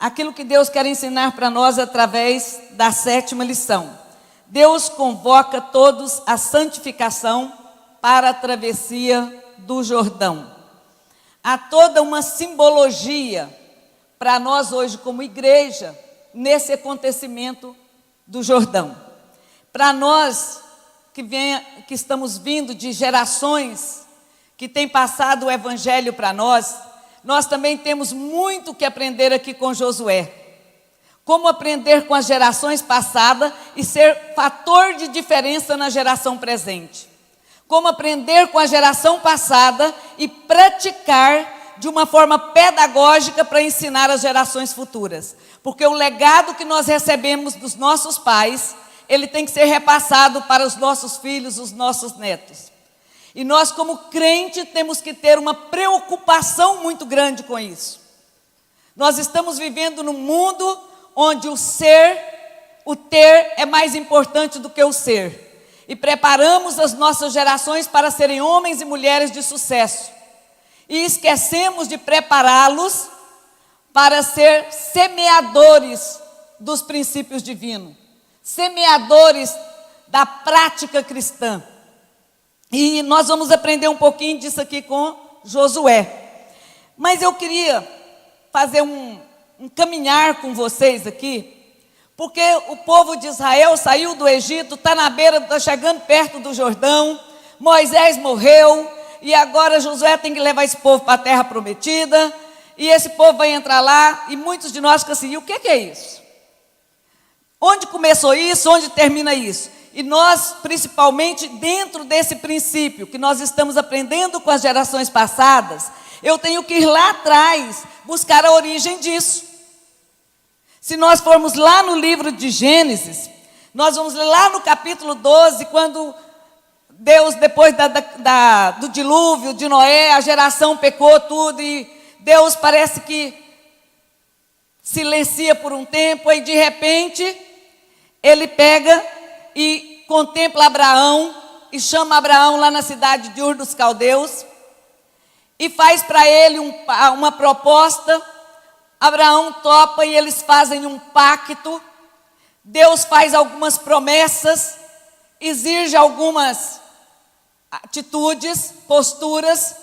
aquilo que Deus quer ensinar para nós através da 7ª lição. Deus convoca todos à santificação para a travessia do Jordão. Há toda uma simbologia para nós hoje como igreja nesse acontecimento do Jordão. Para nós que estamos vindo de gerações que têm passado o evangelho para nós também temos muito que aprender aqui com Josué. Como aprender com as gerações passadas e ser fator de diferença na geração presente. Como aprender com a geração passada e praticar de uma forma pedagógica para ensinar as gerações futuras. Porque o legado que nós recebemos dos nossos pais, ele tem que ser repassado para os nossos filhos, os nossos netos. E nós, como crente, temos que ter uma preocupação muito grande com isso. Nós estamos vivendo num mundo onde o ter é mais importante do que o ser. E preparamos as nossas gerações para serem homens e mulheres de sucesso. E esquecemos de prepará-los para ser semeadores dos princípios divinos. Semeadores da prática cristã. E nós vamos aprender um pouquinho disso aqui com Josué. Mas eu queria fazer um caminhar com vocês aqui, porque o povo de Israel saiu do Egito, está na beira, está chegando perto do Jordão, Moisés morreu, e agora Josué tem que levar esse povo para a terra prometida, e esse povo vai entrar lá, e muitos de nós ficam assim, e o que é isso? Onde começou isso? Onde termina isso? E nós, principalmente dentro desse princípio que nós estamos aprendendo com as gerações passadas, eu tenho que ir lá atrás buscar a origem disso. Se nós formos lá no livro de Gênesis, nós vamos ler lá no capítulo 12, quando Deus, depois do dilúvio de Noé, a geração pecou tudo, e Deus parece que silencia por um tempo, e de repente, ele pega e contempla Abraão, e chama Abraão lá na cidade de Ur dos Caldeus, e faz para ele uma proposta. Abraão topa e eles fazem um pacto. Deus faz algumas promessas, exige algumas atitudes, posturas,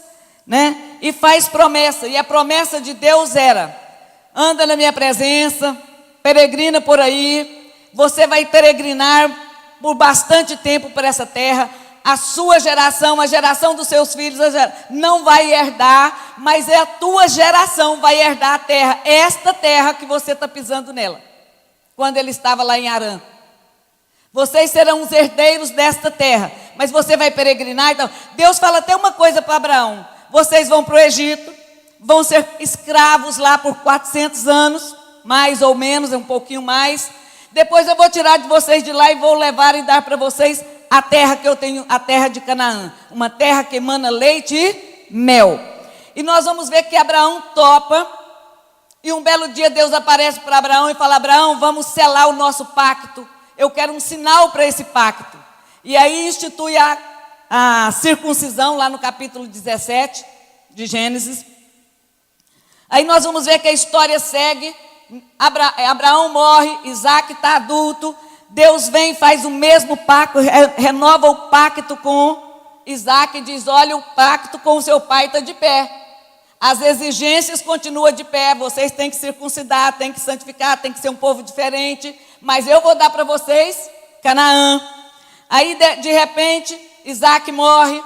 né? E faz promessa. E a promessa de Deus era: anda na minha presença, peregrina por aí, você vai peregrinar por bastante tempo por essa terra. A sua geração, a geração dos seus filhos, não vai herdar, mas a tua geração vai herdar a terra, esta terra que você está pisando nela, quando ele estava lá em Harã. Vocês serão os herdeiros desta terra, mas você vai peregrinar. Então, Deus fala até uma coisa para Abraão: vocês vão para o Egito, vão ser escravos lá por 400 anos, mais ou menos, um pouquinho mais. Depois eu vou tirar de vocês de lá e vou levar e dar para vocês a terra que eu tenho, a terra de Canaã, uma terra que emana leite e mel. E nós vamos ver que Abraão topa, e um belo dia Deus aparece para Abraão e fala: Abraão, vamos selar o nosso pacto, eu quero um sinal para esse pacto. E aí institui a circuncisão lá no capítulo 17 de Gênesis. Aí nós vamos ver que a história segue. Abraão morre, Isaac está adulto, Deus vem e faz o mesmo pacto, renova o pacto com Isaac e diz: olha, o pacto com o seu pai está de pé. As exigências continuam de pé, vocês têm que circuncidar, têm que santificar, têm que ser um povo diferente, mas eu vou dar para vocês Canaã. Aí de repente, Isaac morre,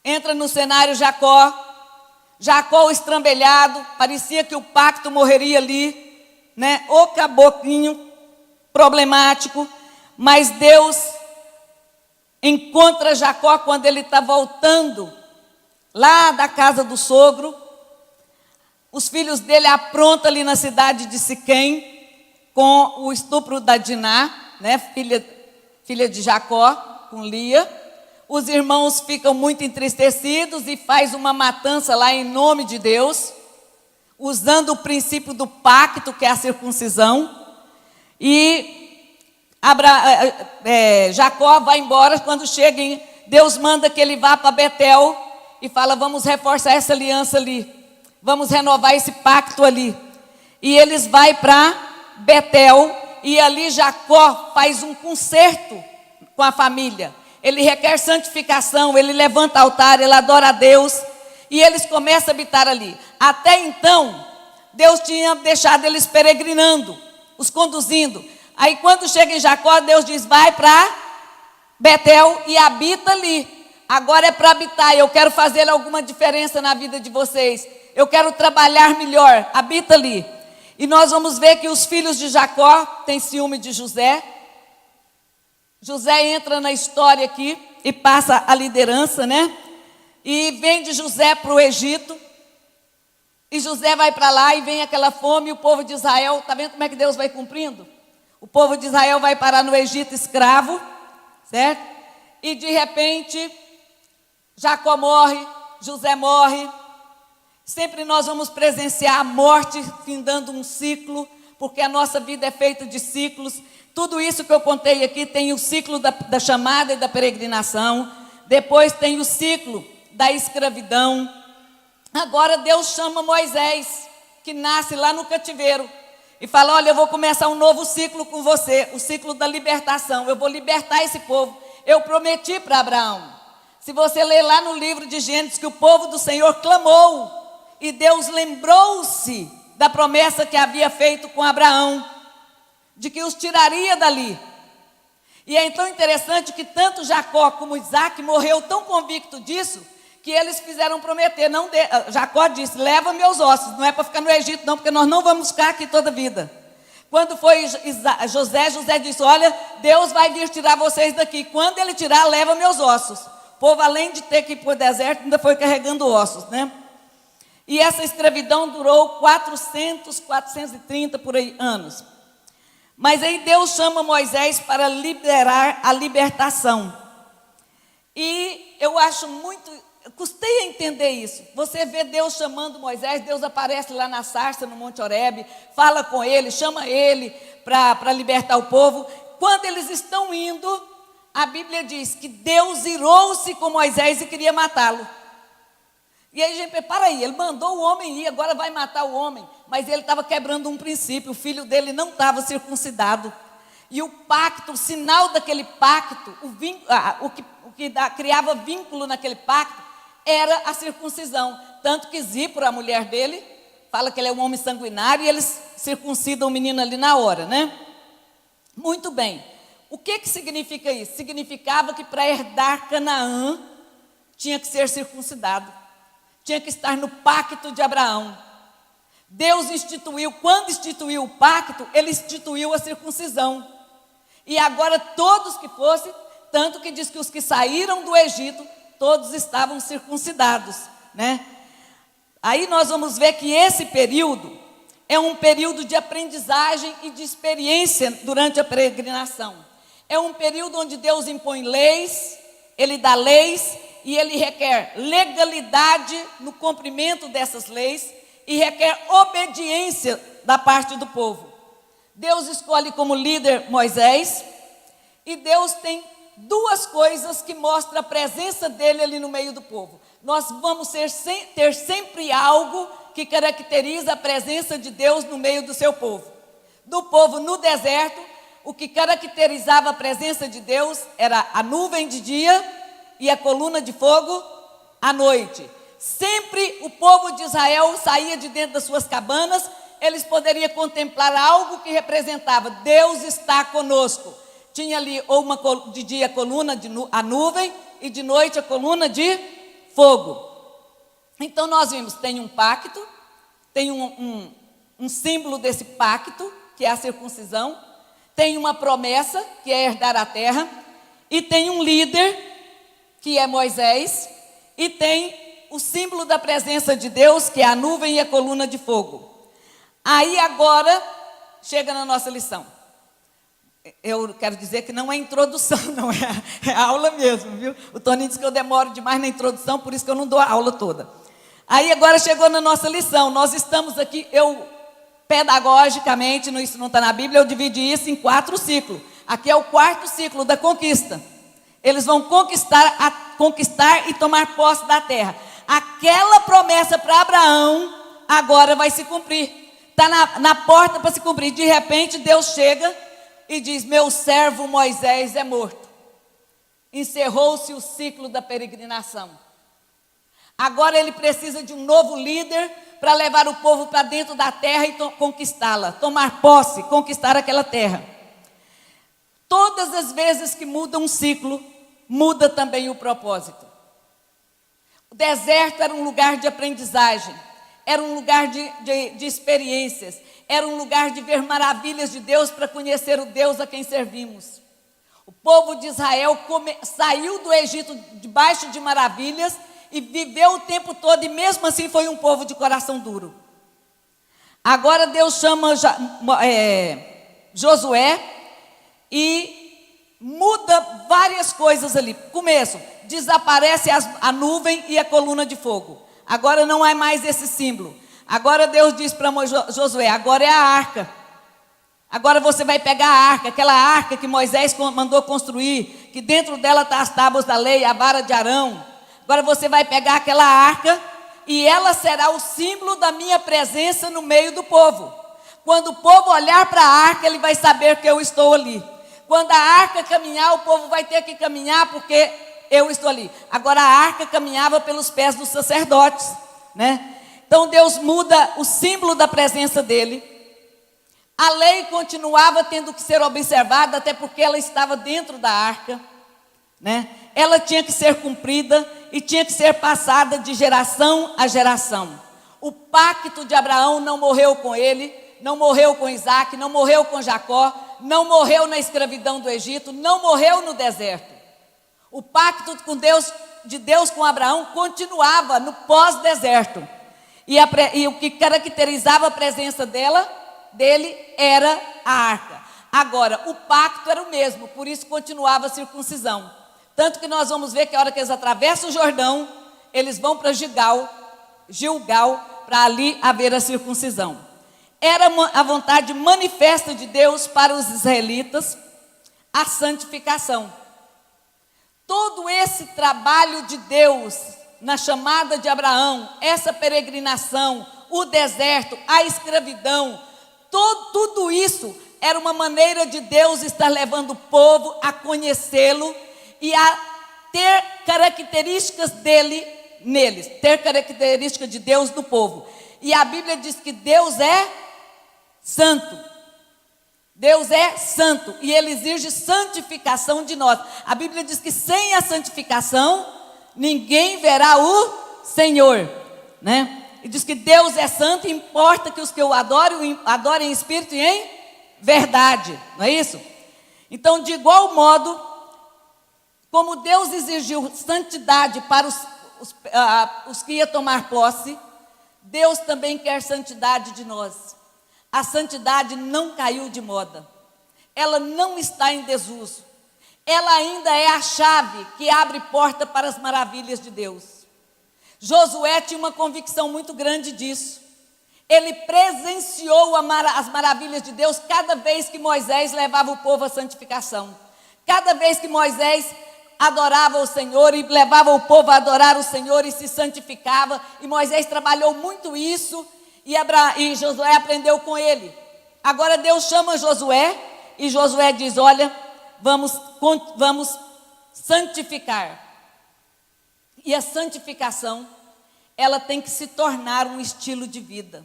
entra no cenário Jacó, o estrambelhado, parecia que o pacto morreria ali, né? O caboclinho problemático, mas Deus encontra Jacó quando ele está voltando lá da casa do sogro. Os filhos dele aprontam ali na cidade de Siquém com o estupro da Diná, né? filha de Jacó, com Lia. Os irmãos ficam muito entristecidos e faz uma matança lá em nome de Deus, usando o princípio do pacto, que é a circuncisão. E Jacó vai embora. Quando chega, Deus manda que ele vá para Betel e fala: vamos reforçar essa aliança ali, vamos renovar esse pacto ali. e eles vão para Betel, e ali Jacó faz um concerto com a família. Ele requer santificação, ele levanta altar, ele adora a Deus, e eles começam a habitar ali. Até então, Deus tinha deixado eles peregrinando, os conduzindo. Aí quando chega em Jacó, Deus diz, vai para Betel e habita ali. Agora é para habitar, eu quero fazer alguma diferença na vida de vocês. Eu quero trabalhar melhor, habita ali. E nós vamos ver que os filhos de Jacó têm ciúme de José. José entra na história aqui e passa a liderança, né? E vem de José para o Egito. E José vai para lá e vem aquela fome, e o povo de Israel, está vendo como é que Deus vai cumprindo? O povo de Israel vai parar no Egito escravo, certo? E de repente, Jacó morre, José morre. Sempre nós vamos presenciar a morte findando um ciclo, porque a nossa vida é feita de ciclos. Tudo isso que eu contei aqui tem o ciclo da chamada e da peregrinação. Depois tem o ciclo da escravidão. Agora Deus chama Moisés, que nasce lá no cativeiro, e fala, olha, eu vou começar um novo ciclo com você, o ciclo da libertação. Eu vou libertar esse povo. Eu prometi para Abraão. Se você ler lá no livro de Gênesis, que o povo do Senhor clamou, e Deus lembrou-se da promessa que havia feito com Abraão, de que os tiraria dali. E é então interessante que tanto Jacó como Isaac morreu tão convicto disso, que eles fizeram prometer. Jacó disse, leva meus ossos, não é para ficar no Egito não, porque nós não vamos ficar aqui toda a vida. Quando foi José disse, olha, Deus vai vir tirar vocês daqui. Quando ele tirar, leva meus ossos. O povo, além de ter que ir para o deserto, ainda foi carregando ossos, né? E essa escravidão durou 430 por aí anos. Mas aí Deus chama Moisés para liderar a libertação. E eu acho custei a entender isso. Você vê Deus chamando Moisés, Deus aparece lá na sarça, no Monte Horebe, fala com ele, chama ele para libertar o povo. Quando eles estão indo, a Bíblia diz que Deus irou-se com Moisés e queria matá-lo. E aí, gente, para aí, ele mandou o homem ir, agora vai matar o homem. Mas ele estava quebrando um princípio, o filho dele não estava circuncidado. E o pacto, o sinal daquele pacto, o que criava vínculo naquele pacto, era a circuncisão. Tanto que Zípora, a mulher dele, fala que ele é um homem sanguinário, e eles circuncidam o menino ali na hora, né? Muito bem. O que significa isso? Significava que para herdar Canaã, tinha que ser circuncidado. Tinha que estar no pacto de Abraão. Deus quando instituiu o pacto, ele instituiu a circuncisão. E agora todos que fossem, tanto que diz que os que saíram do Egito, todos estavam circuncidados, né? Aí nós vamos ver que esse período é um período de aprendizagem e de experiência durante a peregrinação. É um período onde Deus impõe leis, ele dá leis, e ele requer legalidade no cumprimento dessas leis e requer obediência da parte do povo. Deus escolhe como líder Moisés, e Deus tem duas coisas que mostram a presença dele ali no meio do povo. Nós vamos ter sempre algo que caracteriza a presença de Deus no meio do seu povo. Do povo no deserto, o que caracterizava a presença de Deus era a nuvem de dia e a coluna de fogo à noite. Sempre o povo de Israel saía de dentro das suas cabanas, eles poderiam contemplar algo que representava, Deus está conosco. Tinha ali ou de dia a coluna a nuvem, e de noite a coluna de fogo. Então nós vimos, tem um pacto, tem um símbolo desse pacto, que é a circuncisão, tem uma promessa, que é herdar a terra, e tem um líder, que é Moisés, e tem o símbolo da presença de Deus, que é a nuvem e a coluna de fogo. Aí agora, chega na nossa lição. Eu quero dizer que não é introdução, não é aula mesmo, viu? O Toninho disse que eu demoro demais na introdução, por isso que eu não dou a aula toda. Aí agora chegou na nossa lição, nós estamos aqui, pedagogicamente, isso não está na Bíblia, eu dividi isso em 4 ciclos. Aqui é o 4º ciclo da conquista. Eles vão conquistar e tomar posse da terra. Aquela promessa para Abraão agora vai se cumprir. está na porta para se cumprir. De repente, Deus chega e diz: meu servo Moisés é morto. Encerrou-se o ciclo da peregrinação. Agora ele precisa de um novo líder para levar o povo para dentro da terra e conquistá-la, tomar posse, conquistar aquela terra. Todas as vezes que muda um ciclo, muda também o propósito. O deserto era um lugar de aprendizagem, era um lugar de experiências, era um lugar de ver maravilhas de Deus para conhecer o Deus a quem servimos. O povo de Israel saiu do Egito debaixo de maravilhas e viveu o tempo todo, e mesmo assim foi um povo de coração duro. Agora Deus chama Josué e muda várias coisas ali. Começo, desaparece a nuvem e a coluna de fogo. Agora não é mais esse símbolo. Agora Deus diz para Josué: agora é a arca. Agora você vai pegar a arca, aquela arca que Moisés mandou construir, que dentro dela está as tábuas da lei, a vara de Arão. Agora você vai pegar aquela arca e ela será o símbolo da minha presença no meio do povo. Quando o povo olhar para a arca, ele vai saber que eu estou ali. Quando a arca caminhar, o povo vai ter que caminhar porque eu estou ali. Agora a arca caminhava pelos pés dos sacerdotes, né? Então Deus muda o símbolo da presença dele. A lei continuava tendo que ser observada, até porque ela estava dentro da arca, né? Ela tinha que ser cumprida e tinha que ser passada de geração a geração. O pacto de Abraão não morreu com ele, não morreu com Isaac, não morreu com Jacó, não morreu na escravidão do Egito, não morreu no deserto. O pacto de Deus com Abraão continuava no pós-deserto. E o que caracterizava a presença dele era a arca. Agora, o pacto era o mesmo, por isso continuava a circuncisão. Tanto que nós vamos ver que a hora que eles atravessam o Jordão, eles vão para Gilgal, para ali haver a circuncisão. Era a vontade manifesta de Deus para os israelitas a santificação. Todo esse trabalho de Deus na chamada de Abraão, essa peregrinação, o deserto, a escravidão, tudo isso era uma maneira de Deus estar levando o povo a conhecê-lo e a ter características dele neles, ter características de Deus no povo. E a Bíblia diz que Deus é santo. Deus é santo e Ele exige santificação de nós. A Bíblia diz que sem a santificação, ninguém verá o Senhor, né? E diz que Deus é santo e importa que os que o adorem em espírito e em verdade, não é isso? Então, de igual modo, como Deus exigiu santidade para os que iam tomar posse, Deus também quer santidade de nós. A santidade não caiu de moda. Ela não está em desuso. Ela ainda é a chave que abre porta para as maravilhas de Deus. Josué tinha uma convicção muito grande disso. Ele presenciou as maravilhas de Deus cada vez que Moisés levava o povo à santificação. Cada vez que Moisés adorava o Senhor e levava o povo a adorar o Senhor e se santificava. E Moisés trabalhou muito isso e Josué aprendeu com ele. Agora Deus chama Josué e Josué diz: olha, vamos santificar. E a santificação, ela tem que se tornar um estilo de vida.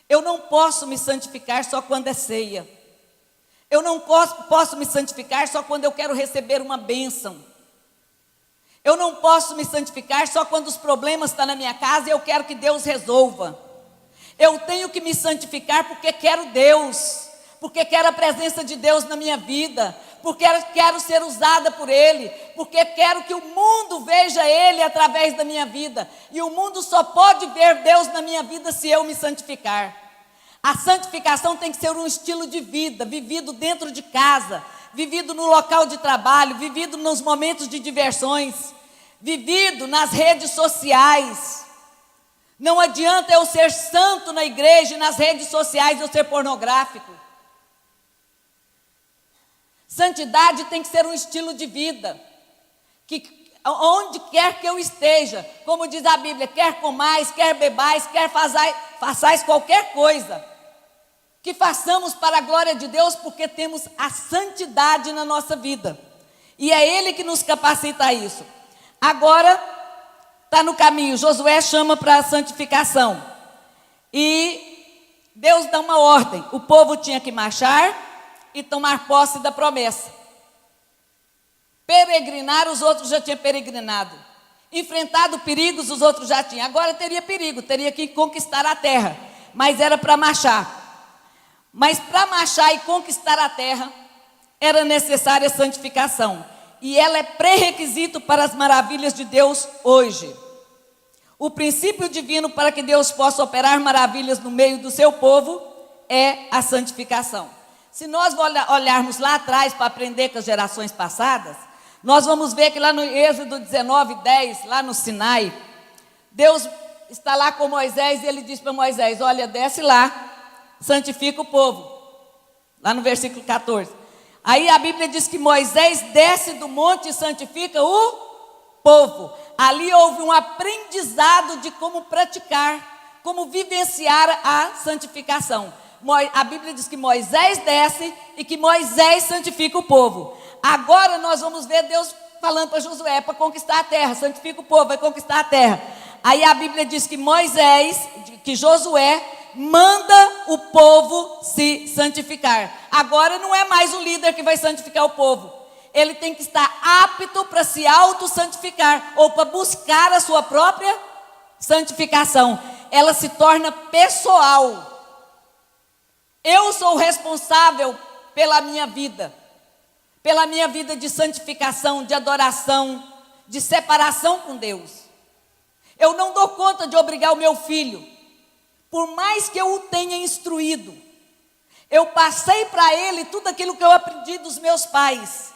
Eu não posso me santificar só quando é ceia. Eu não posso me santificar só quando eu quero receber uma bênção. Eu não posso me santificar só quando os problemas estão na minha casa e eu quero que Deus resolva. Eu tenho que me santificar porque quero Deus, porque quero a presença de Deus na minha vida, porque quero ser usada por Ele, porque quero que o mundo veja Ele através da minha vida. E o mundo só pode ver Deus na minha vida se eu me santificar. A santificação tem que ser um estilo de vida, vivido dentro de casa, vivido no local de trabalho, vivido nos momentos de diversões, vivido nas redes sociais. Não adianta eu ser santo na igreja e nas redes sociais eu ser pornográfico. Santidade tem que ser um estilo de vida, que onde quer que eu esteja, como diz a Bíblia, quer comais, quer bebais, quer façais qualquer coisa, que façamos para a glória de Deus, porque temos a santidade na nossa vida, e é Ele que nos capacita a isso. Agora, está no caminho, Josué chama para a santificação, e Deus dá uma ordem, o povo tinha que marchar e tomar posse da promessa. Peregrinar, os outros já tinham peregrinado. Enfrentado perigos, os outros já tinham. Agora teria perigo, teria que conquistar a terra. Mas era para marchar. Mas para marchar e conquistar a terra, era necessária a santificação. E ela é pré-requisito para as maravilhas de Deus hoje. O princípio divino para que Deus possa operar maravilhas no meio do seu povo é a santificação. Se nós olharmos lá atrás para aprender com as gerações passadas, nós vamos ver que lá no Êxodo 19:10, lá no Sinai, Deus está lá com Moisés e ele diz para Moisés: olha, desce lá, santifica o povo. Lá no versículo 14. Aí a Bíblia diz que Moisés desce do monte e santifica o povo. Ali houve um aprendizado de como praticar, como vivenciar a santificação. A Bíblia diz que Moisés desce e que Moisés santifica o povo. Agora nós vamos ver Deus falando para Josué, para conquistar a terra, santifica o povo, vai conquistar a terra. Aí a Bíblia diz que que Josué manda o povo se santificar. Agora não é mais o líder que vai santificar o povo. Ele tem que estar apto para se auto-santificar, ou para buscar a sua própria santificação. Ela se torna pessoal. Eu sou responsável pela minha vida de santificação, de adoração, de separação com Deus. Eu não dou conta de obrigar o meu filho, por mais que eu o tenha instruído. Eu passei para ele tudo aquilo que eu aprendi dos meus pais,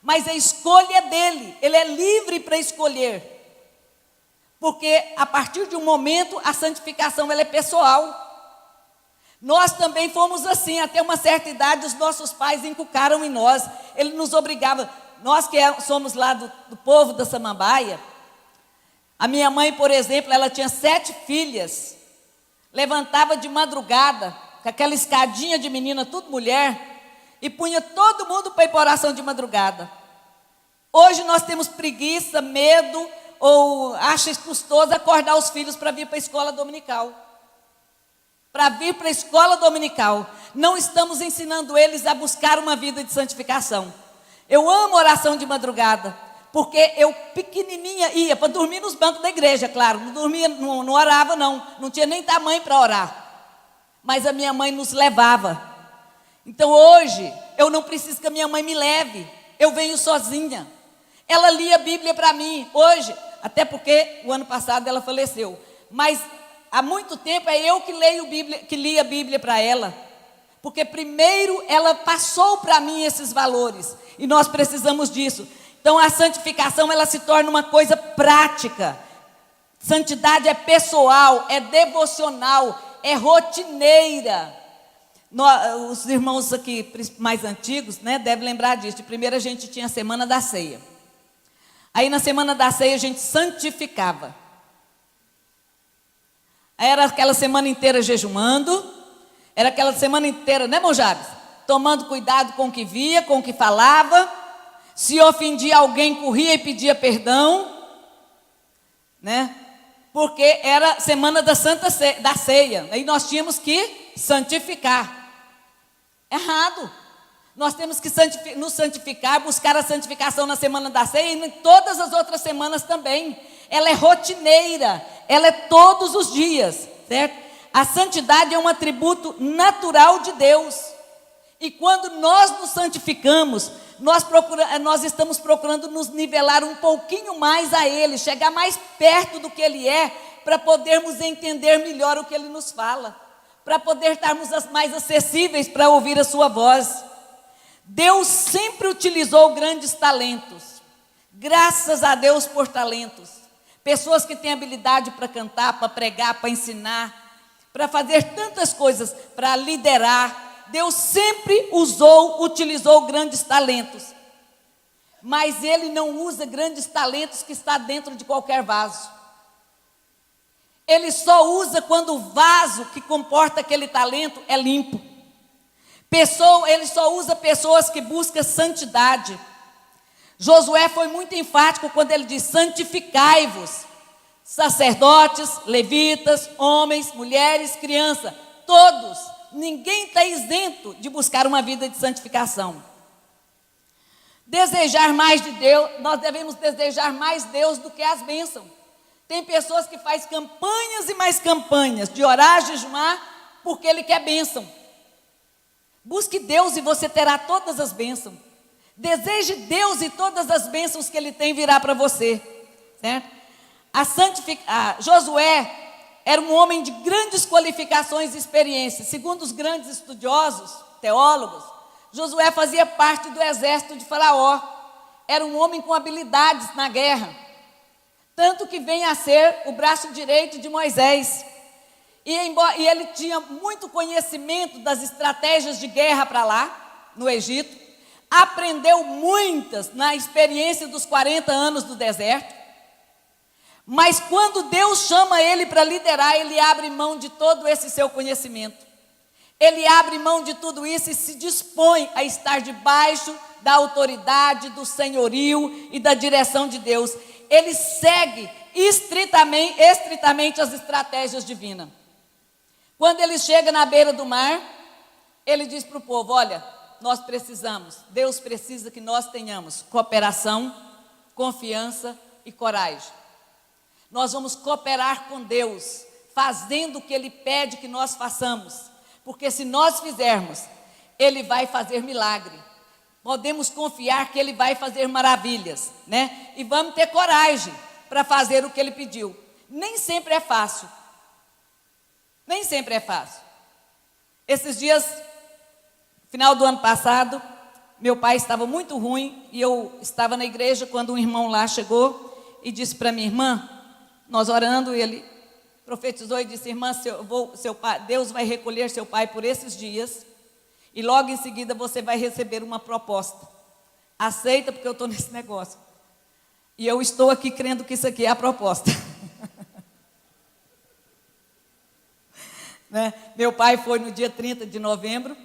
mas a escolha é dele, ele é livre para escolher, porque a partir de um momento a santificação ela é pessoal. Nós também fomos assim, até uma certa idade os nossos pais inculcaram em nós, ele nos obrigava, nós que somos lá do povo da Samambaia, a minha mãe, por exemplo, ela tinha 7 filhas, levantava de madrugada, com aquela escadinha de menina, tudo mulher, e punha todo mundo para ir para oração de madrugada. Hoje nós temos preguiça, medo, ou acha custoso acordar os filhos para vir para a escola dominical. Para vir para a escola dominical. Não estamos ensinando eles a buscar uma vida de santificação. Eu amo oração de madrugada, porque eu pequenininha ia para dormir nos bancos da igreja, claro. Não dormia, não orava não tinha nem tamanho para orar. Mas a minha mãe nos levava. Então hoje, eu não preciso que a minha mãe me leve. Eu venho sozinha. Ela lia a Bíblia para mim. Hoje, até porque o ano passado ela faleceu. Mas há muito tempo é eu que li a Bíblia para ela. Porque primeiro ela passou para mim esses valores. E nós precisamos disso. Então a santificação ela se torna uma coisa prática. Santidade é pessoal, é devocional, é rotineira. Os irmãos aqui mais antigos, né, devem lembrar disso. Primeiro a gente tinha a semana da ceia. Aí na semana da ceia a gente santificava. Aí era aquela semana inteira jejumando. Era aquela semana inteira, né, irmão Jabes? Tomando cuidado com o que via, com o que falava. Se ofendia alguém, corria e pedia perdão, né? Porque era semana da ceia. Aí nós tínhamos que santificar. Errado. Nós temos que nos santificar, buscar a santificação na semana da ceia e em todas as outras semanas também. Ela é rotineira, ela é todos os dias, certo? A santidade é um atributo natural de Deus. E quando nós nos santificamos, nós estamos procurando nos nivelar um pouquinho mais a Ele, chegar mais perto do que Ele é, para podermos entender melhor o que Ele nos fala, para poder estarmos mais acessíveis para ouvir a sua voz. Deus sempre utilizou grandes talentos. Graças a Deus por talentos. Pessoas que têm habilidade para cantar, para pregar, para ensinar, para fazer tantas coisas, para liderar. Deus sempre utilizou grandes talentos. mas ele não usa grandes talentos que está dentro de qualquer vaso. Ele só usa quando o vaso que comporta aquele talento é limpo. Ele só usa pessoas que buscam santidade. Josué foi muito enfático quando ele diz: santificai-vos, sacerdotes, levitas, homens, mulheres, crianças, todos, ninguém está isento de buscar uma vida de santificação. Desejar mais de Deus, nós devemos desejar mais Deus do que as bênçãos. Tem pessoas que fazem campanhas e mais campanhas de orar, jejuar, porque ele quer bênção. Busque Deus e você terá todas as bênçãos. Deseje Deus e todas as bênçãos que ele tem virá para você, certo? Josué era um homem de grandes qualificações e experiências. Segundo os grandes estudiosos, teólogos, Josué fazia parte do exército de Faraó. Era um homem com habilidades na guerra, tanto que vem a ser o braço direito de Moisés. E ele tinha muito conhecimento das estratégias de guerra para lá, no Egito. Aprendeu muitas na experiência dos 40 anos do deserto. Mas quando Deus chama ele para liderar, ele abre mão de todo esse seu conhecimento. Ele abre mão de tudo isso e se dispõe a estar debaixo da autoridade, do senhorio e da direção de Deus. Ele segue estritamente as estratégias divinas. Quando ele chega na beira do mar, ele diz para o povo: olha, Deus precisa que nós tenhamos cooperação, confiança e coragem. Nós vamos cooperar com Deus, fazendo o que Ele pede que nós façamos, porque se nós fizermos, Ele vai fazer milagre. Podemos confiar que Ele vai fazer maravilhas, né? E vamos ter coragem para fazer o que Ele pediu. Nem sempre é fácil. Nem sempre é fácil. Esses dias, final do ano passado, meu pai estava muito ruim e eu estava na igreja quando um irmão lá chegou e disse para minha irmã, nós orando, ele profetizou e disse: irmã, Deus vai recolher seu pai por esses dias e logo em seguida você vai receber uma proposta. Aceita, porque eu estou nesse negócio. E eu estou aqui crendo que isso aqui é a proposta. Né? Meu pai foi no dia 30 de novembro,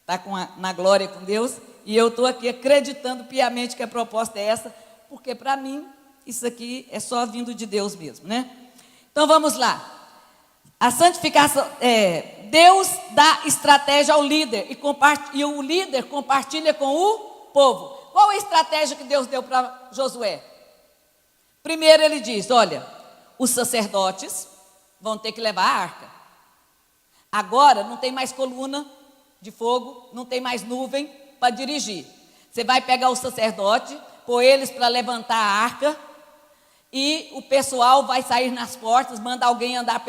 está na glória com Deus, e eu estou aqui acreditando piamente que a proposta é essa, porque para mim isso aqui é só vindo de Deus mesmo, né? Então vamos lá. A santificação, Deus dá estratégia ao líder e o líder compartilha com o povo. Qual a estratégia que Deus deu para Josué? Primeiro ele diz: olha, os sacerdotes vão ter que levar a arca. Agora não tem mais coluna de fogo, não tem mais nuvem para dirigir. Você vai pegar o sacerdote, pôr eles para levantar a arca, e o pessoal vai sair nas portas, manda alguém andar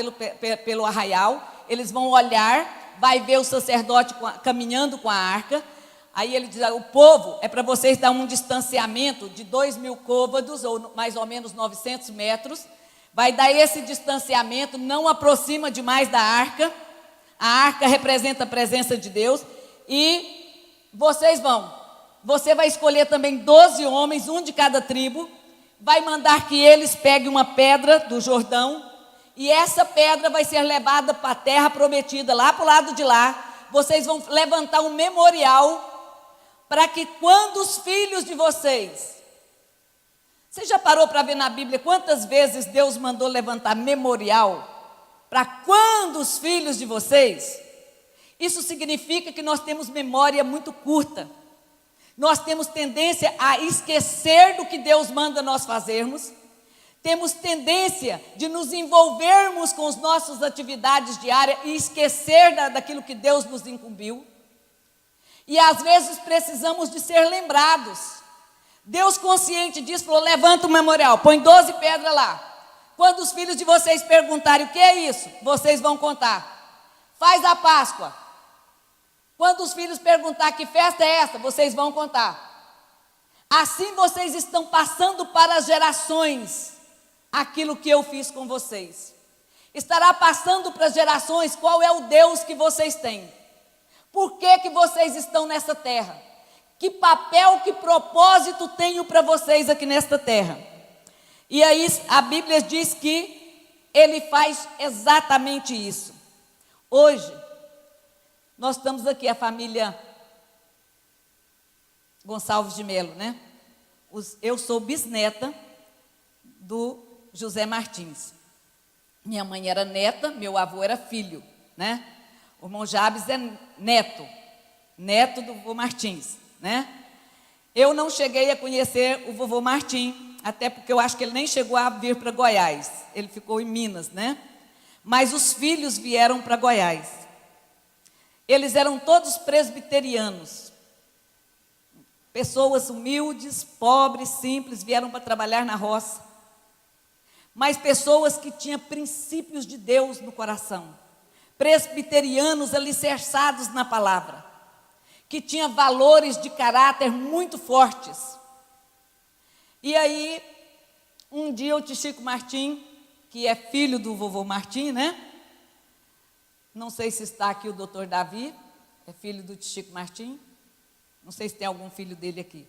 pelo arraial, eles vão olhar, vai ver o sacerdote caminhando com a arca. Aí ele diz: o povo é para vocês dar um distanciamento de 2.000 côvados, ou mais ou menos 900 metros. Vai dar esse distanciamento, não aproxima demais da arca. A arca representa a presença de Deus. E você vai escolher também 12 homens, um de cada tribo. Vai mandar que eles peguem uma pedra do Jordão, e essa pedra vai ser levada para a terra prometida, lá para o lado de lá. Vocês vão levantar um memorial, para que quando os filhos de vocês... Você já parou para ver na Bíblia quantas vezes Deus mandou levantar memorial? Para quando os filhos de vocês? Isso significa que nós temos memória muito curta. Nós temos tendência a esquecer do que Deus manda nós fazermos. Temos tendência de nos envolvermos com as nossas atividades diárias e esquecer daquilo que Deus nos incumbiu. E às vezes precisamos de ser lembrados. Deus, consciente disso, falou: levanta o memorial, põe 12 pedras lá. Quando os filhos de vocês perguntarem o que é isso, vocês vão contar. Faz a Páscoa. Quando os filhos perguntar que festa é essa, vocês vão contar. Assim vocês estão passando para as gerações aquilo que eu fiz com vocês. Estará passando para as gerações qual é o Deus que vocês têm. Por que vocês estão nessa terra? Que papel, que propósito tenho para vocês aqui nesta terra? E aí a Bíblia diz que ele faz exatamente isso. Hoje, nós estamos aqui, a família Gonçalves de Melo, né? Eu sou bisneta do José Martins. Minha mãe era neta, meu avô era filho, né? O irmão Jabes é neto do vovô Martins, né? Eu não cheguei a conhecer o vovô Martim, até porque eu acho que ele nem chegou a vir para Goiás. Ele ficou em Minas, né? Mas os filhos vieram para Goiás. Eles eram todos presbiterianos. Pessoas humildes, pobres, simples, vieram para trabalhar na roça. Mas pessoas que tinham princípios de Deus no coração. Presbiterianos alicerçados na palavra. Que tinham valores de caráter muito fortes. E aí, um dia o tio Chico Martim, que é filho do vovô Martim, né? Não sei se está aqui o doutor Davi, é filho do tio Chico Martim. Não sei se tem algum filho dele aqui.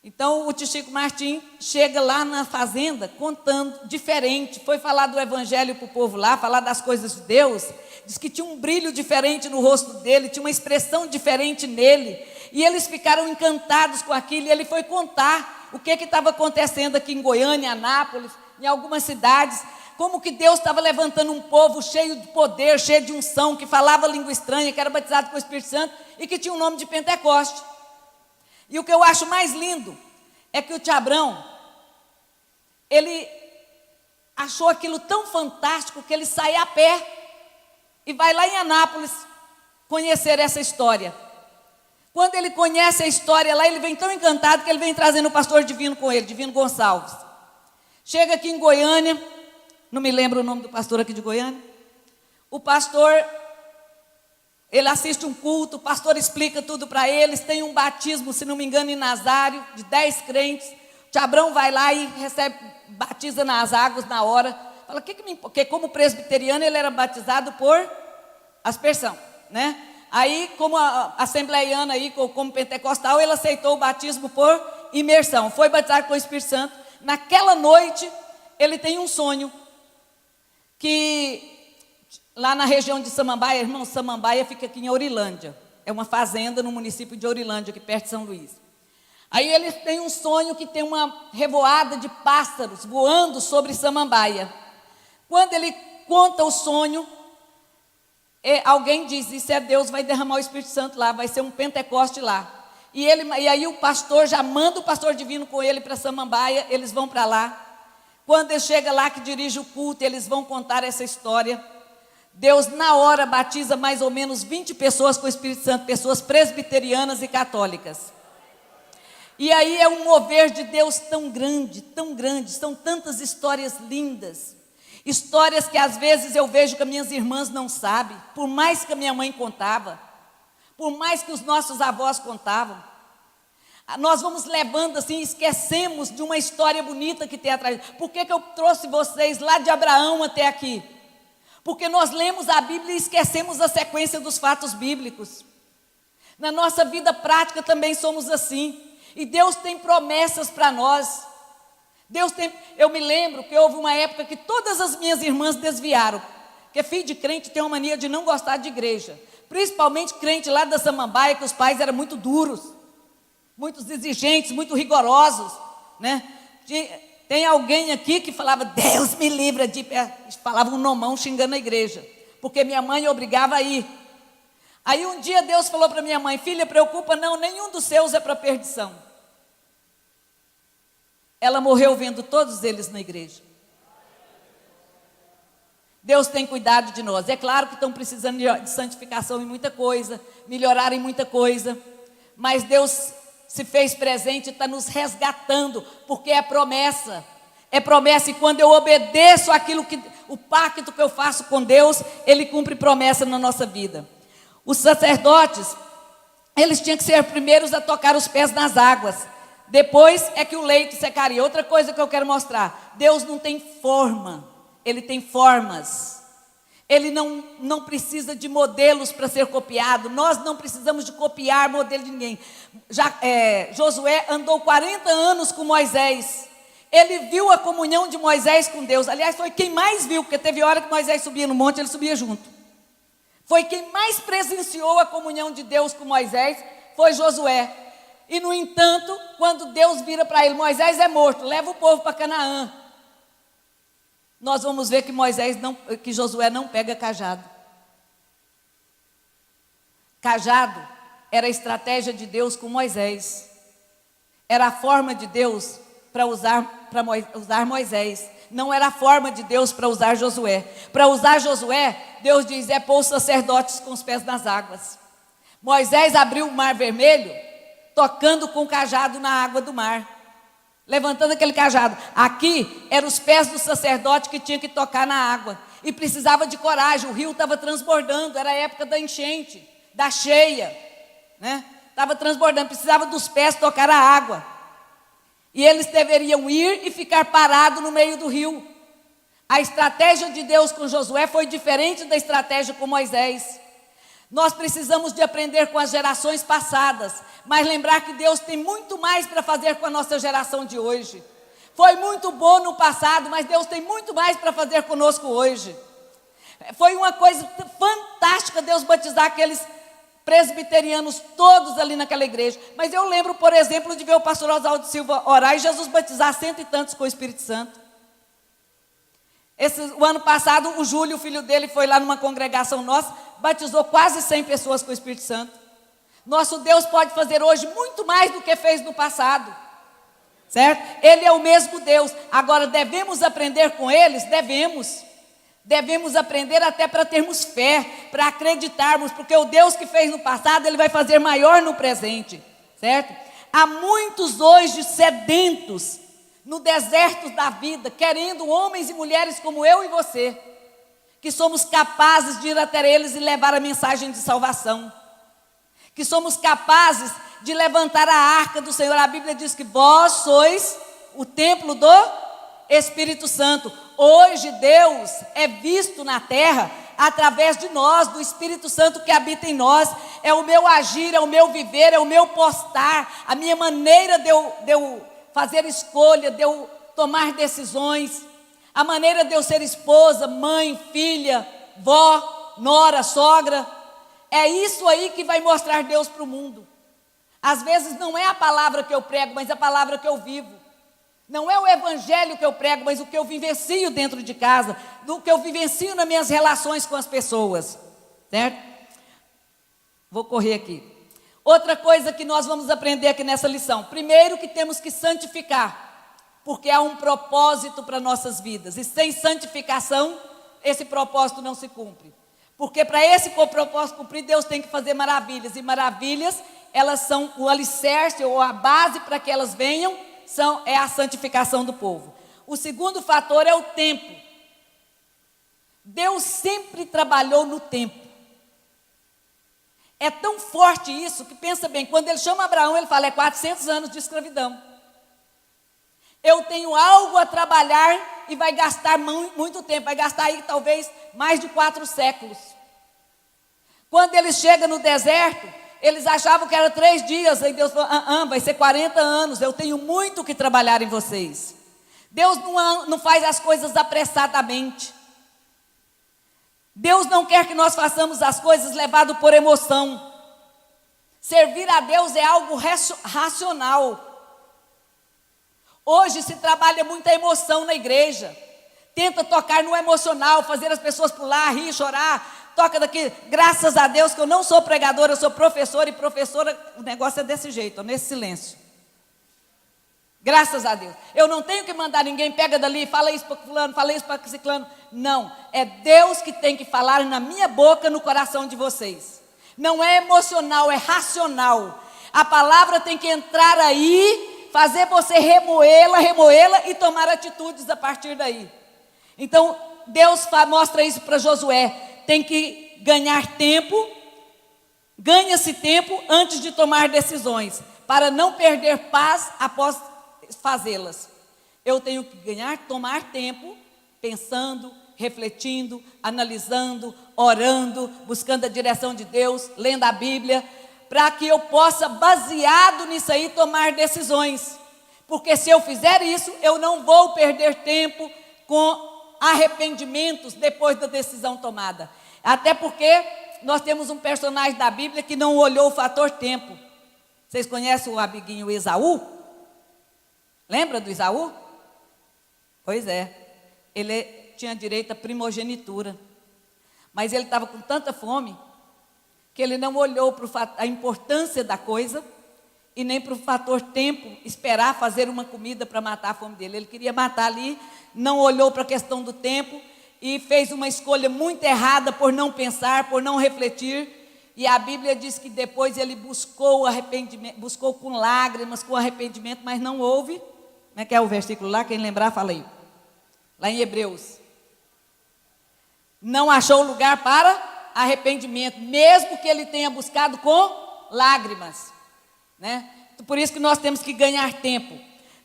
Então, o tio Chico Martim chega lá na fazenda contando diferente. Foi falar do evangelho para o povo lá, falar das coisas de Deus. Diz que tinha um brilho diferente no rosto dele, tinha uma expressão diferente nele. E eles ficaram encantados com aquilo. E ele foi contar o que estava acontecendo aqui em Goiânia, Anápolis, em algumas cidades. Como que Deus estava levantando um povo cheio de poder, cheio de unção, que falava língua estranha, que era batizado com o Espírito Santo e que tinha o nome de Pentecoste. E o que eu acho mais lindo é que o tio Abrão, ele achou aquilo tão fantástico que ele sai a pé e vai lá em Anápolis conhecer essa história. Quando ele conhece a história lá, ele vem tão encantado que ele vem trazendo o pastor Divino com ele, Divino Gonçalves. Chega aqui em Goiânia, não me lembro o nome do pastor aqui de Goiânia. O pastor, ele assiste um culto, o pastor explica tudo para eles, tem um batismo, se não me engano, em Nazário, de 10 crentes. O tio Abrão vai lá e batiza nas águas na hora. Fala, porque como presbiteriano ele era batizado por aspersão, né? Aí, como assembleiano aí, como pentecostal, ele aceitou o batismo por imersão. Foi batizado com o Espírito Santo. Naquela noite, ele tem um sonho que lá na região de Samambaia, irmão, Samambaia fica aqui em Ourilândia. É uma fazenda no município de Ourilândia, aqui perto de São Luís. Aí ele tem um sonho que tem uma revoada de pássaros voando sobre Samambaia. Quando ele conta o sonho, alguém diz, isso é Deus, vai derramar o Espírito Santo lá, vai ser um Pentecoste lá. E aí o pastor já manda o pastor divino com ele para Samambaia, eles vão para lá. Quando ele chega lá que dirige o culto, eles vão contar essa história. Deus na hora batiza mais ou menos 20 pessoas com o Espírito Santo, pessoas presbiterianas e católicas. E aí é um mover de Deus tão grande, são tantas histórias lindas. Histórias que às vezes eu vejo que as minhas irmãs não sabem, por mais que a minha mãe contava, por mais que os nossos avós contavam. Nós vamos levando assim, esquecemos de uma história bonita que tem atrás. Por que eu trouxe vocês lá de Abraão até aqui? Porque nós lemos a Bíblia e esquecemos a sequência dos fatos bíblicos. Na nossa vida prática também somos assim. E Deus tem promessas para nós. Eu me lembro que houve uma época que todas as minhas irmãs desviaram. Porque filho de crente tem uma mania de não gostar de igreja. Principalmente crente lá da Samambaia, que os pais eram muito duros, muito exigentes, muito rigorosos, né? Tem alguém aqui que falava, Deus me livra de... Falava um nomão xingando a igreja. Porque minha mãe obrigava a ir. Aí um dia Deus falou para minha mãe, filha, preocupa não, nenhum dos seus é para perdição. Ela morreu vendo todos eles na igreja. Deus tem cuidado de nós. É claro que estão precisando de santificação em muita coisa, melhorar em muita coisa, mas Deus se fez presente e está nos resgatando, porque é promessa. É promessa, e quando eu obedeço o pacto que eu faço com Deus, Ele cumpre promessa na nossa vida. Os sacerdotes, eles tinham que ser primeiros a tocar os pés nas águas. Depois é que o leito secaria. Outra coisa que eu quero mostrar, Deus não tem forma, Ele tem formas. Ele não precisa de modelos para ser copiado. Nós não precisamos de copiar modelo de ninguém. Josué andou 40 anos com Moisés. Ele viu a comunhão de Moisés com Deus. Aliás, foi quem mais viu, porque teve hora que Moisés subia no monte, ele subia junto. Foi quem mais presenciou a comunhão de Deus com Moisés, foi Josué. E, no entanto, quando Deus vira para ele, Moisés é morto, leva o povo para Canaã. Nós vamos ver que Josué não pega cajado. Cajado era a estratégia de Deus com Moisés. Era a forma de Deus para usar Moisés. Não era a forma de Deus para usar Josué. Para usar Josué, Deus diz, pôr os sacerdotes com os pés nas águas. Moisés abriu o mar vermelho, tocando com o cajado na água do mar. Levantando aquele cajado. Aqui, eram os pés do sacerdote que tinha que tocar na água. E precisava de coragem, o rio estava transbordando, era a época da enchente, da cheia, né? Estava transbordando, precisava dos pés tocar a água. E eles deveriam ir e ficar parados no meio do rio. A estratégia de Deus com Josué foi diferente da estratégia com Moisés. Nós precisamos de aprender com as gerações passadas, mas lembrar que Deus tem muito mais para fazer com a nossa geração de hoje. Foi muito bom no passado, mas Deus tem muito mais para fazer conosco hoje. Foi uma coisa fantástica Deus batizar aqueles presbiterianos todos ali naquela igreja. Mas eu lembro, por exemplo, de ver o pastor Oswaldo Silva orar e Jesus batizar 100 e tantos com o Espírito Santo. O ano passado, o Júlio, o filho dele, foi lá numa congregação nossa, batizou quase 100 pessoas com o Espírito Santo. Nosso Deus pode fazer hoje muito mais do que fez no passado, certo? Ele é o mesmo Deus. Agora, devemos aprender com eles? Devemos aprender até para termos fé, para acreditarmos, porque o Deus que fez no passado, Ele vai fazer maior no presente, certo? Há muitos hoje sedentos, no deserto da vida, querendo homens e mulheres como eu e você, que somos capazes de ir até eles e levar a mensagem de salvação, que somos capazes de levantar a arca do Senhor. A Bíblia diz que vós sois o templo do Espírito Santo. Hoje Deus é visto na terra através de nós, do Espírito Santo que habita em nós. É o meu agir, é o meu viver, é o meu postar, a minha maneira de eu fazer escolha, de eu tomar decisões, a maneira de eu ser esposa, mãe, filha, vó, nora, sogra. É isso aí que vai mostrar Deus para o mundo. Às vezes não é a palavra que eu prego, mas a palavra que eu vivo. Não é o evangelho que eu prego, mas o que eu vivencio dentro de casa, do que eu vivencio nas minhas relações com as pessoas, certo? Vou correr aqui. Outra coisa que nós vamos aprender aqui nessa lição. Primeiro, que temos que santificar, porque há um propósito para nossas vidas. E sem santificação, esse propósito não se cumpre. Porque para esse propósito cumprir, Deus tem que fazer maravilhas. E maravilhas, elas são o alicerce ou a base para que elas venham, é a santificação do povo. O segundo fator é o tempo. Deus sempre trabalhou no tempo. É tão forte isso que, pensa bem, quando ele chama Abraão, ele fala, 400 anos de escravidão. Eu tenho algo a trabalhar e vai gastar muito tempo, vai gastar aí talvez mais de 4 séculos. Quando ele chega no deserto, eles achavam que era 3 dias, aí Deus falou, vai ser 40 anos, eu tenho muito que trabalhar em vocês. Deus não faz as coisas apressadamente. Deus não quer que nós façamos as coisas levado por emoção. Servir a Deus é algo racional. Hoje se trabalha muita emoção na igreja. Tenta tocar no emocional, fazer as pessoas pular, rir, chorar. Toca daqui. Graças a Deus que eu não sou pregadora, eu sou professora. E professora, o negócio é desse jeito, nesse silêncio. Graças a Deus. Eu não tenho que mandar ninguém, pega dali, fala isso para fulano, fala isso para ciclano. Não, é Deus que tem que falar na minha boca, no coração de vocês. Não é emocional, é racional. A palavra tem que entrar aí, fazer você remoê-la e tomar atitudes a partir daí. Então, Deus mostra isso para Josué. Tem que ganhar tempo, ganha-se tempo antes de tomar decisões, para não perder paz após fazê-las. Eu tenho que tomar tempo, pensando, refletindo, analisando, orando, buscando a direção de Deus, lendo a Bíblia, para que eu possa, baseado nisso aí, tomar decisões. Porque se eu fizer isso, eu não vou perder tempo com arrependimentos depois da decisão tomada. Até porque nós temos um personagem da Bíblia que não olhou o fator tempo. Vocês conhecem o amiguinho Esaú? Lembra do Esaú? Pois é, ele tinha direito à primogenitura, mas ele estava com tanta fome que ele não olhou para a importância da coisa e nem para o fator tempo, esperar fazer uma comida para matar a fome dele. Ele queria matar ali, não olhou para a questão do tempo e fez uma escolha muito errada por não pensar, por não refletir. E a Bíblia diz que depois ele buscou arrependimento, buscou com lágrimas, com arrependimento, mas não houve. Como é que é o versículo lá? Quem lembrar, fala aí. Lá em Hebreus. Não achou lugar para arrependimento, mesmo que ele tenha buscado com lágrimas, né? Por isso que nós temos que ganhar tempo.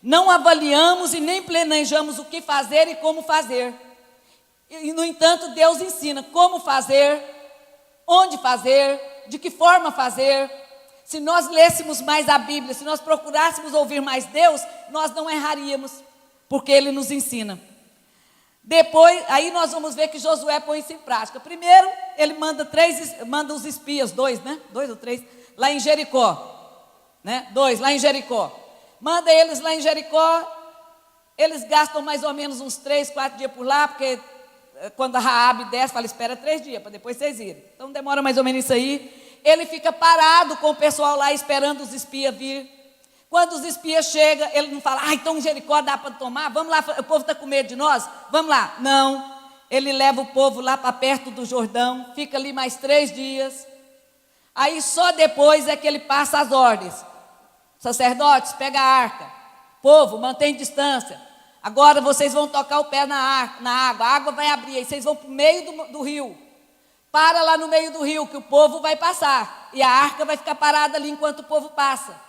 Não avaliamos e nem planejamos o que fazer e como fazer. E, no entanto, Deus ensina como fazer, onde fazer, de que forma fazer. Se nós lêssemos mais a Bíblia, se nós procurássemos ouvir mais Deus, nós não erraríamos, porque Ele nos ensina. Depois, aí nós vamos ver que Josué põe isso em prática. Primeiro, ele manda os espias, 2 ou 3, lá em Jericó. 2, lá em Jericó. Manda eles lá em Jericó. Eles gastam mais ou menos uns 3, 4 dias por lá, porque quando a Raabe desce, fala, espera 3 dias, para depois vocês irem. Então demora mais ou menos isso aí. Ele fica parado com o pessoal lá, esperando os espias vir. Quando os espias chegam, ele não fala, então Jericó dá para tomar, vamos lá, o povo está com medo de nós, vamos lá. Não, ele leva o povo lá para perto do Jordão, fica ali mais 3 dias. Aí só depois é que ele passa as ordens. Sacerdotes, pega a arca. Povo, mantém distância. Agora vocês vão tocar o pé na água, a água vai abrir, aí vocês vão para o meio do rio. Para lá no meio do rio, que o povo vai passar. E a arca vai ficar parada ali enquanto o povo passa.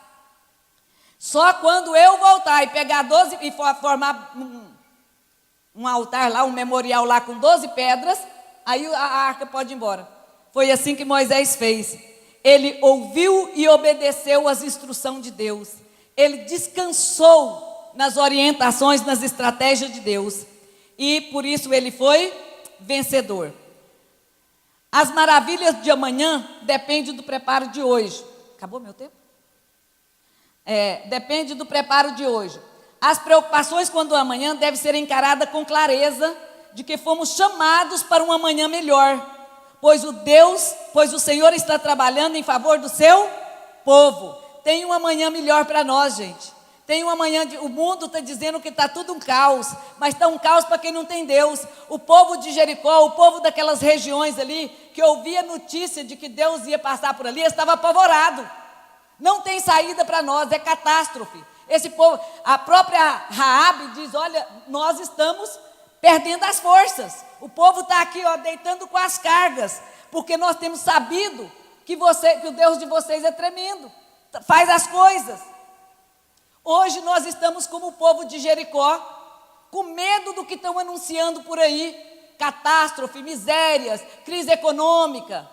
Só quando eu voltar e pegar 12 e formar um altar lá, um memorial lá com 12 pedras, aí a arca pode ir embora. Foi assim que Moisés fez. Ele ouviu e obedeceu às instruções de Deus. Ele descansou nas orientações, nas estratégias de Deus. E por isso ele foi vencedor. As maravilhas de amanhã dependem do preparo de hoje. Acabou meu tempo? Depende do preparo de hoje. As preocupações quanto ao amanhã devem ser encaradas com clareza de que fomos chamados para um amanhã melhor, pois o Senhor está trabalhando em favor do seu povo. Tem um amanhã melhor para nós, gente. Tem um amanhã, o mundo está dizendo que está tudo um caos, mas está um caos para quem não tem Deus. O povo de Jericó, o povo daquelas regiões ali, que ouvia notícia de que Deus ia passar por ali, estava apavorado. Não tem saída para nós, é catástrofe. Esse povo, a própria Raabe diz, olha, nós estamos perdendo as forças. O povo está aqui, deitando com as cargas, porque nós temos sabido que o Deus de vocês é tremendo, faz as coisas. Hoje nós estamos como o povo de Jericó, com medo do que estão anunciando por aí, catástrofe, misérias, crise econômica,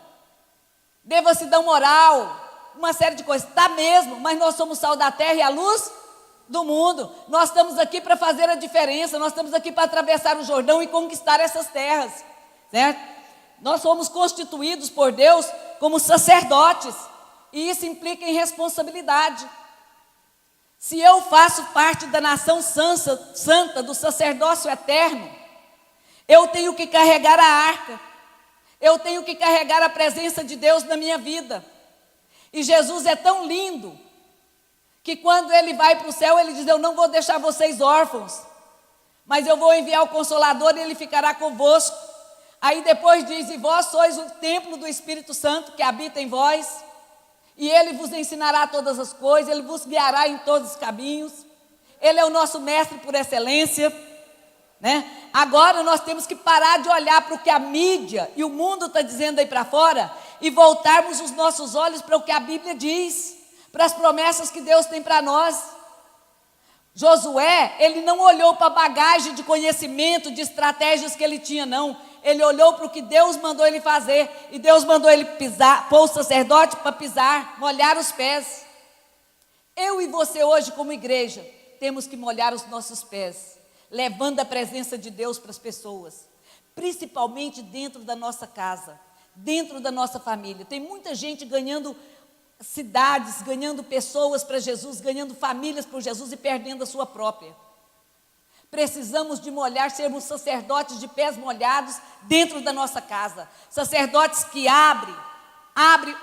devassidão moral, uma série de coisas. Está mesmo, mas nós somos sal da terra e a luz do mundo. Nós estamos aqui para fazer a diferença, nós estamos aqui para atravessar o Jordão e conquistar essas terras, certo? Nós somos constituídos por Deus como sacerdotes, e isso implica em responsabilidade. Se eu faço parte da nação santa, do sacerdócio eterno, eu tenho que carregar a arca, eu tenho que carregar a presença de Deus na minha vida. E Jesus é tão lindo, que quando Ele vai para o céu, Ele diz, eu não vou deixar vocês órfãos, mas eu vou enviar o Consolador e Ele ficará convosco. Aí depois diz, e vós sois o templo do Espírito Santo que habita em vós, e Ele vos ensinará todas as coisas, Ele vos guiará em todos os caminhos. Ele é o nosso mestre por excelência, né? Agora nós temos que parar de olhar para o que a mídia e o mundo está dizendo aí para fora, e voltarmos os nossos olhos para o que a Bíblia diz, para as promessas que Deus tem para nós. Josué, ele não olhou para a bagagem de conhecimento, de estratégias que ele tinha, não. Ele olhou para o que Deus mandou ele fazer. E Deus mandou ele pisar, pôr o sacerdote para pisar, molhar os pés. Eu e você hoje, como igreja, temos que molhar os nossos pés, levando a presença de Deus para as pessoas, principalmente dentro da nossa casa, dentro da nossa família. Tem muita gente ganhando cidades, ganhando pessoas para Jesus, ganhando famílias por Jesus e perdendo a sua própria. Precisamos de molhar, sermos sacerdotes de pés molhados dentro da nossa casa. Sacerdotes que abrem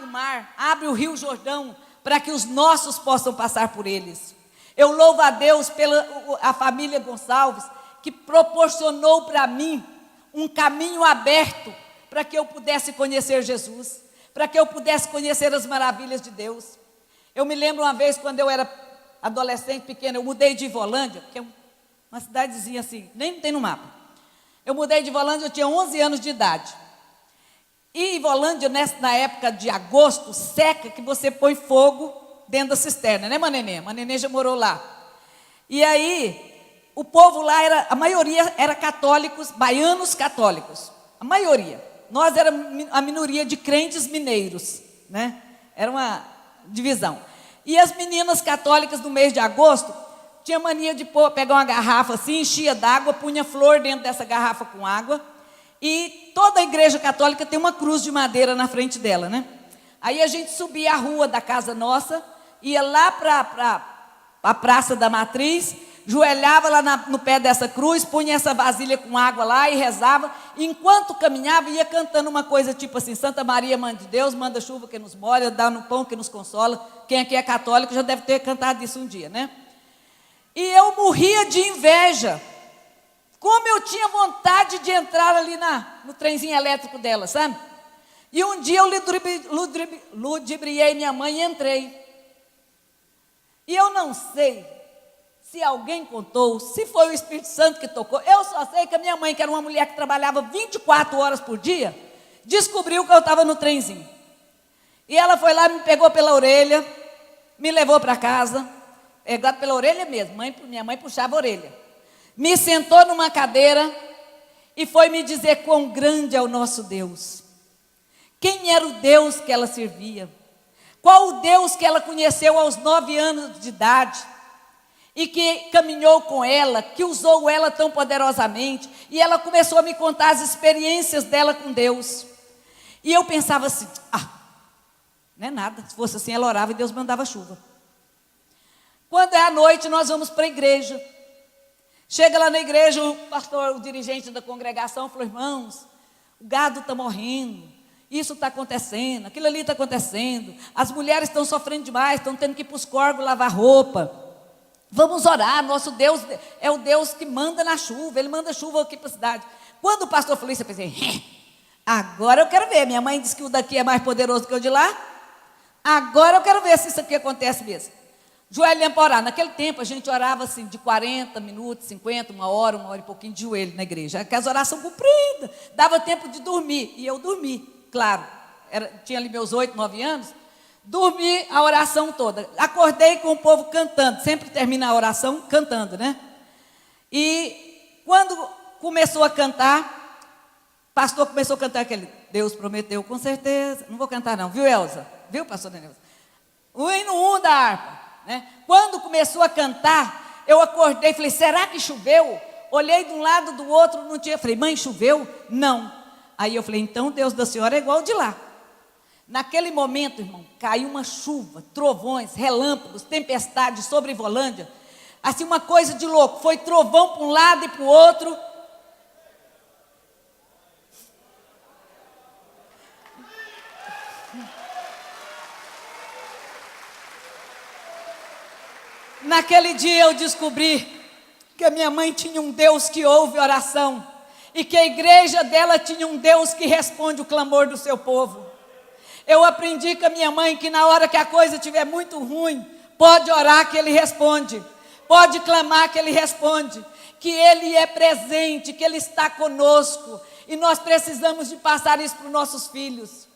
o mar, abrem o rio Jordão, para que os nossos possam passar por eles. Eu louvo a Deus pela a família Gonçalves, que proporcionou para mim um caminho aberto para que eu pudesse conhecer Jesus, para que eu pudesse conhecer as maravilhas de Deus. Eu me lembro uma vez, quando eu era adolescente, pequena, eu mudei de Ivolândia, que é uma cidadezinha assim, nem tem no mapa. Eu mudei de Ivolândia, eu tinha 11 anos de idade. E Ivolândia, na época de agosto, seca, que você põe fogo dentro da cisterna, né, Manenê? Manenê já morou lá. E aí, o povo lá, a maioria era católicos, baianos católicos, a maioria. Nós éramos a minoria de crentes mineiros, né? Era uma divisão. E as meninas católicas no mês de agosto tinha mania de pegar uma garrafa assim, enchia d'água, punha flor dentro dessa garrafa com água. E toda a igreja católica tem uma cruz de madeira na frente dela, né? Aí a gente subia a rua da casa nossa, ia lá para a Praça da Matriz, joelhava lá no pé dessa cruz, punha essa vasilha com água lá e rezava. E enquanto caminhava, ia cantando uma coisa tipo assim: Santa Maria, Mãe de Deus, manda chuva que nos molha, dá no pão que nos consola. Quem aqui é católico já deve ter cantado isso um dia, né? E eu morria de inveja. Como eu tinha vontade de entrar ali no trenzinho elétrico dela, sabe? E um dia eu ludibriei minha mãe e entrei. E eu não sei se alguém contou, se foi o Espírito Santo que tocou. Eu só sei que a minha mãe, que era uma mulher que trabalhava 24 horas por dia, descobriu que eu estava no trenzinho. E ela foi lá, me pegou pela orelha, me levou para casa, pela orelha mesmo, minha mãe puxava a orelha. Me sentou numa cadeira e foi me dizer quão grande é o nosso Deus. Quem era o Deus que ela servia? Qual o Deus que ela conheceu aos 9 anos de idade? E que caminhou com ela, que usou ela tão poderosamente. E ela começou a me contar as experiências dela com Deus. E eu pensava assim, não é nada. Se fosse assim, ela orava e Deus mandava chuva. Quando é à noite, nós vamos para a igreja. Chega lá na igreja, o pastor, o dirigente da congregação, falou: irmãos, o gado está morrendo, isso está acontecendo, aquilo ali está acontecendo, as mulheres estão sofrendo demais, estão tendo que ir para os córregos lavar roupa. Vamos orar, nosso Deus é o Deus que manda na chuva, Ele manda chuva aqui para a cidade. Quando o pastor falou isso, eu pensei, agora eu quero ver, minha mãe disse que o daqui é mais poderoso que o de lá, agora eu quero ver se isso aqui acontece mesmo. Joelho para orar. Naquele tempo a gente orava assim de 40 minutos, 50, uma hora e pouquinho de joelho na igreja. Aquelas orações compridas, dava tempo de dormir. E eu dormi, claro. Tinha ali meus 8, 9 anos. Dormi a oração toda. Acordei com o povo cantando. Sempre termina a oração cantando, né? E quando começou a cantar, o pastor começou a cantar aquele: Deus prometeu com certeza. Não vou cantar não, viu, Elza? Viu, pastor Neuza? O hino 1 da harpa. Né? Quando começou a cantar, eu acordei e falei: será que choveu? Olhei de um lado, do outro, não tinha. Falei: mãe, choveu? Não. Aí eu falei: então Deus da senhora é igual de lá. Naquele momento, irmão, caiu uma chuva, trovões, relâmpagos, tempestade sobre Ivolândia. Assim, uma coisa de louco. Foi trovão para um lado e para o outro. Naquele dia eu descobri que a minha mãe tinha um Deus que ouve oração e que a igreja dela tinha um Deus que responde o clamor do seu povo. Eu aprendi com a minha mãe que na hora que a coisa estiver muito ruim, pode orar que Ele responde, pode clamar que Ele responde, que Ele é presente, que Ele está conosco, e nós precisamos de passar isso para os nossos filhos.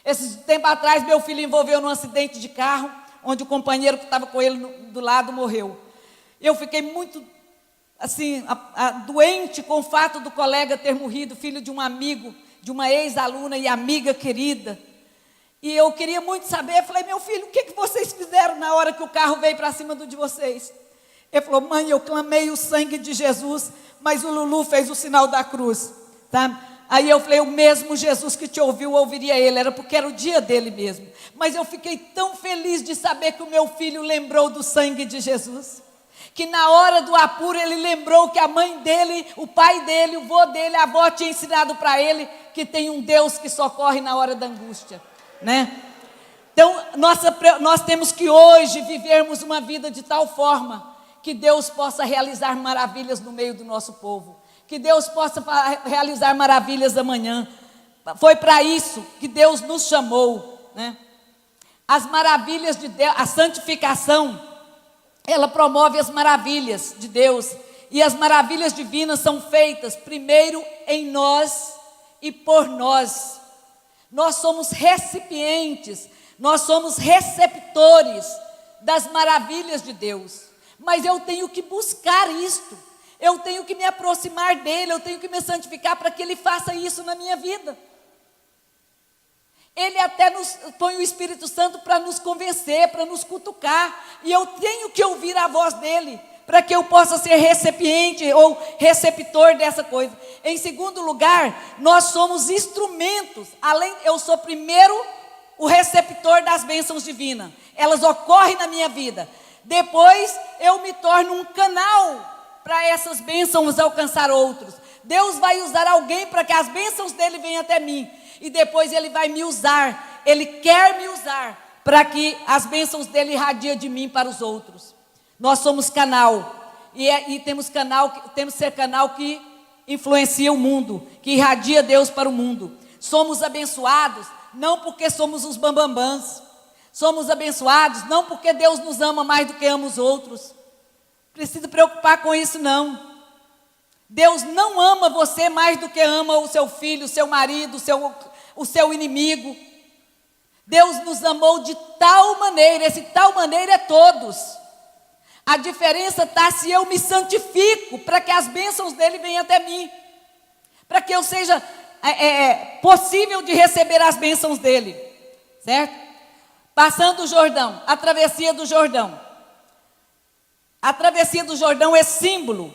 Esse tempo atrás meu filho envolveu num acidente de carro, onde o companheiro que estava com ele do lado morreu. Eu fiquei muito, assim, doente com o fato do colega ter morrido, filho de um amigo, de uma ex-aluna e amiga querida. E eu queria muito saber, falei, meu filho, o que vocês fizeram na hora que o carro veio para cima do de vocês? Ele falou, mãe, eu clamei o sangue de Jesus, mas o Lulu fez o sinal da cruz, tá? Aí eu falei, o mesmo Jesus que te ouviu, ouviria ele, era porque era o dia dele mesmo. Mas eu fiquei tão feliz de saber que o meu filho lembrou do sangue de Jesus, que na hora do apuro ele lembrou que a mãe dele, o pai dele, o vô dele, a avó tinha ensinado para ele que tem um Deus que socorre na hora da angústia, né? Então nós temos que hoje vivermos uma vida de tal forma que Deus possa realizar maravilhas no meio do nosso povo, que Deus possa realizar maravilhas amanhã. Foi para isso que Deus nos chamou, né? As maravilhas de Deus, a santificação, ela promove as maravilhas de Deus, e as maravilhas divinas são feitas primeiro em nós e por nós. Nós somos recipientes, nós somos receptores das maravilhas de Deus, mas eu tenho que buscar isto, eu tenho que me aproximar dele, eu tenho que me santificar para que ele faça isso na minha vida. Ele até nos põe o Espírito Santo para nos convencer, para nos cutucar, e eu tenho que ouvir a voz dele, para que eu possa ser recipiente ou receptor dessa coisa. Em segundo lugar, nós somos instrumentos, eu sou primeiro o receptor das bênçãos divinas, elas ocorrem na minha vida, depois eu me torno um canal para essas bênçãos alcançar outros. Deus vai usar alguém para que as bênçãos dele venham até mim, e depois ele vai me usar, ele quer me usar, para que as bênçãos dele irradiem de mim para os outros. Nós somos canal, e temos que ser canal que influencia o mundo, que irradia Deus para o mundo. Somos abençoados, não porque somos os bambambãs, somos abençoados, não porque Deus nos ama mais do que ama os outros. Precisa preocupar com isso não. Deus não ama você mais do que ama o seu filho, o seu marido, o seu inimigo. Deus nos amou de tal maneira, esse tal maneira é todos. A diferença está se eu me santifico para que as bênçãos dele venham até mim, para que eu seja possível de receber as bênçãos dele, certo? Passando o Jordão, a travessia do Jordão. A travessia do Jordão é símbolo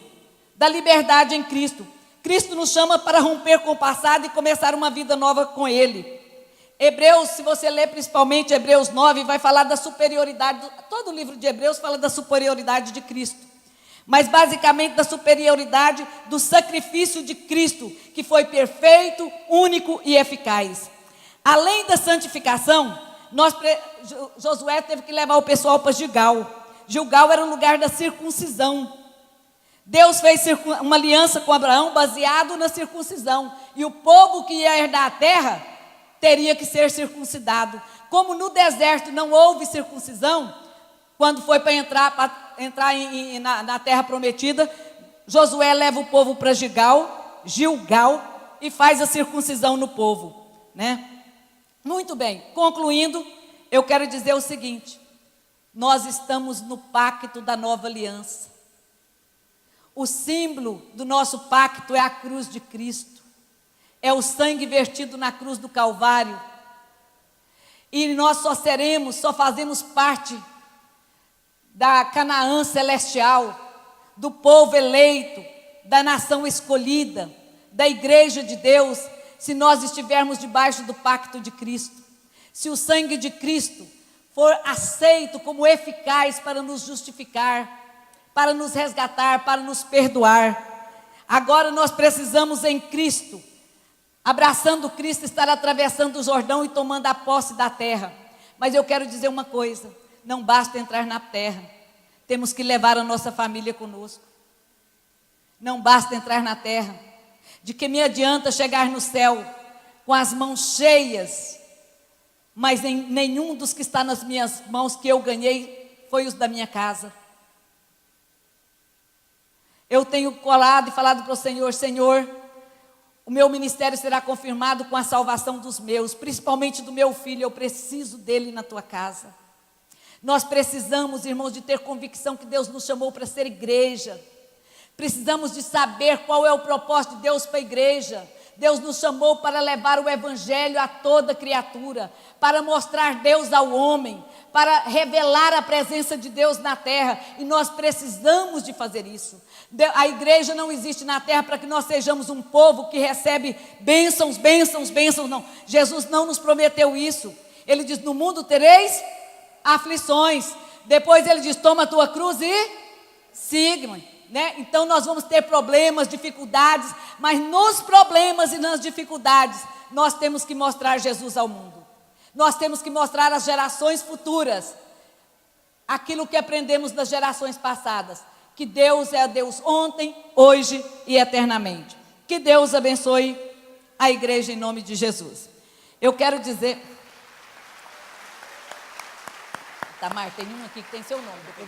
da liberdade em Cristo. Cristo nos chama para romper com o passado e começar uma vida nova com ele. Hebreus, se você ler principalmente Hebreus 9, vai falar da superioridade, todo o livro de Hebreus fala da superioridade de Cristo, mas basicamente da superioridade do sacrifício de Cristo, que foi perfeito, único e eficaz. Além da santificação, Josué teve que levar o pessoal para Gilgal. Gilgal era o lugar da circuncisão. Deus fez uma aliança com Abraão baseado na circuncisão, e o povo que ia herdar a terra teria que ser circuncidado. Como no deserto não houve circuncisão, quando foi para entrar na terra prometida, Josué leva o povo para Gilgal, e faz a circuncisão no povo, né? Muito bem, concluindo, eu quero dizer o seguinte: nós estamos no pacto da nova aliança. O símbolo do nosso pacto é a cruz de Cristo, é o sangue vertido na cruz do Calvário, e nós só fazemos parte da Canaã celestial, do povo eleito, da nação escolhida, da igreja de Deus, se nós estivermos debaixo do pacto de Cristo. Se o sangue de Cristo for aceito como eficaz para nos justificar, para nos resgatar, para nos perdoar. Agora nós precisamos em Cristo, abraçando Cristo, estar atravessando o Jordão e tomando a posse da terra. Mas eu quero dizer uma coisa: não basta entrar na terra, temos que levar a nossa família conosco. Não basta entrar na terra. De que me adianta chegar no céu com as mãos cheias, mas nenhum dos que está nas minhas mãos que eu ganhei foi os da minha casa. Eu tenho colado e falado para o Senhor: Senhor, o meu ministério será confirmado com a salvação dos meus, principalmente do meu filho. Eu preciso dele na tua casa. Nós precisamos, irmãos, de ter convicção que Deus nos chamou para ser igreja. Precisamos de saber qual é o propósito de Deus para a igreja. Deus nos chamou para levar o evangelho a toda criatura, para mostrar Deus ao homem, para revelar a presença de Deus na terra, e nós precisamos de fazer isso. A igreja não existe na terra para que nós sejamos um povo que recebe bênçãos, bênçãos, bênçãos, não. Jesus não nos prometeu isso. Ele diz: no mundo tereis aflições. Depois ele diz: toma a tua cruz e siga-me. Então nós vamos ter problemas, dificuldades, mas nos problemas e nas dificuldades nós temos que mostrar Jesus ao mundo. Nós temos que mostrar às gerações futuras aquilo que aprendemos das gerações passadas, que Deus é Deus ontem, hoje e eternamente. Que Deus abençoe a igreja em nome de Jesus. Eu quero dizer... Tamar, tem um aqui que tem seu nome.